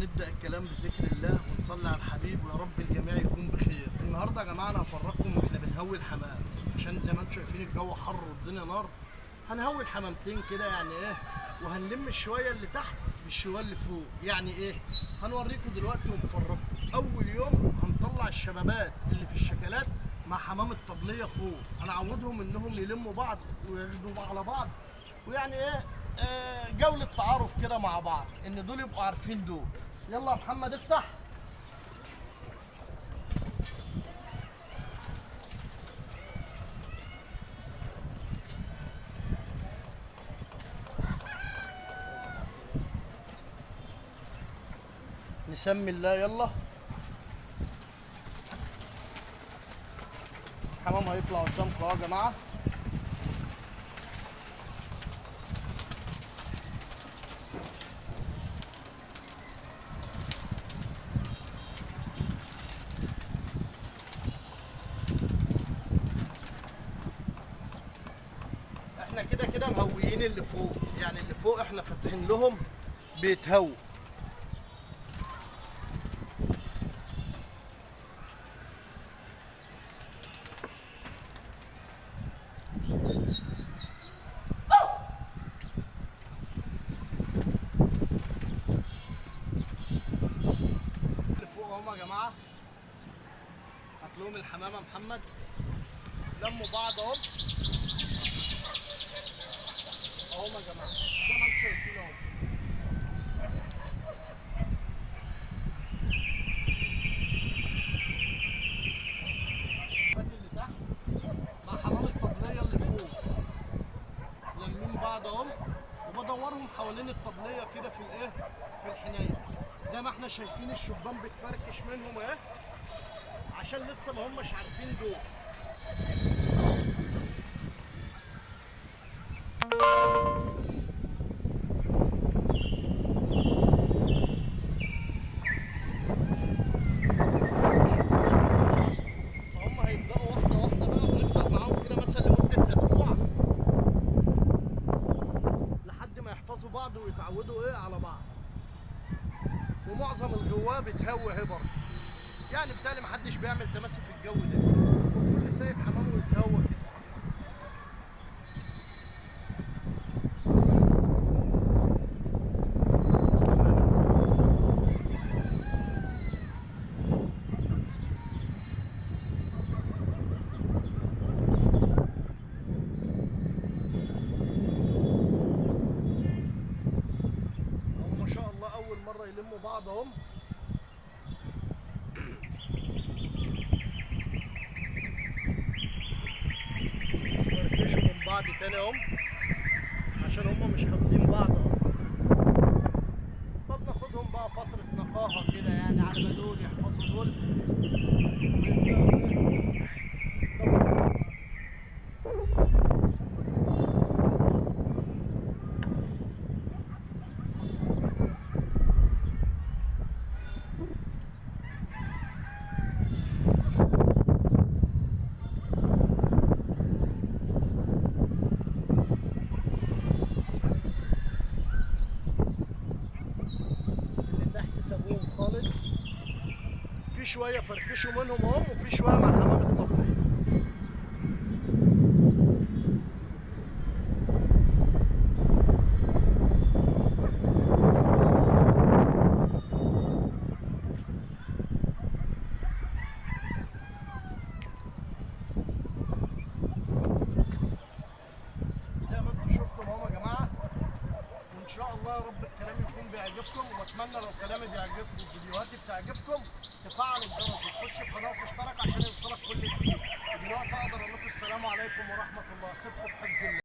نبدأ الكلام بذكر الله ونصلي على الحبيب ويا رب الجميع يكون بخير. النهارده يا جماعه انا هفرجكم واحنا بنهوي الحمام، عشان زي ما انتم شايفين الجو حر والدنيا نار. هنهوي الحمامتين كده يعني ايه، وهنلم الشويه اللي تحت بالشويه اللي فوق. يعني ايه؟ هنوريكم دلوقتي ونفرجكم. اول يوم هنطلع الشبابات اللي في الشكلات مع حمام الطبليه فوق، هنعودهم انهم يلموا بعض وياخدوا على بعض، ويعني ايه جولة تعارف كده مع بعض، ان دول يبقوا عارفين دول. يلا يا محمد افتح. نسمي الله. يلا الحمام هيطلع قدامكم اهو يا جماعه. احنا كده كده مهويين اللي فوق، يعني اللي فوق احنا فاتحين لهم بيتهووا. اللي فوق اهم يا جماعه، هتلاقيهم الحمامه محمد لموا بعض اهم اهم يا جماعه، زي ما انتم شايفين اهم. اللي تحت مع حمام الطبليه اللي فوق لامين بعض اهم، وبدورهم حوالين الطبليه كده في الايه، في الحنايه. زي ما احنا شايفين الشبان بتفركش منهم اهي، عشان لسه ما هماش عارفين دول. فهم هيبداوا واحده واحده بقى، ونفضل معاهم كده مثلا لمده اسبوع لحد ما يحفظوا بعض ويتعودوا ايه على بعض. ومعظم الجواه بتهوي اهي برضه، يعني بالتالي محدش بيعمل تماسي في الجو ده، والكل سايب حمامه يتهوى كده. هم ما شاء الله اول مره يلموا بعض اهم. يفركشوا من بعض تاني اهم، عشان هم مش حافظين بعض اصلا. فبناخدهم بقى فتره نقاهه كده، يعني على ما دول يحفظوا دول سابوهم خالص. في شويه فركشوا منهم اهم، وفي شويه مع حمام الطبليه. زي ما انتم شفتم اهو يا جماعه، وان شاء الله يا رب الكلام يكون بيعجبكم. واتمنى لو كلامي بيعجبكم وفيديوهاتي بتعجبكم تفعل الجرس وتخش القناه وتشترك عشان يوصلك كل جديد. ودلوقتي اقدر اقول لكم السلام عليكم ورحمه الله. سيبكم في حفظ الله.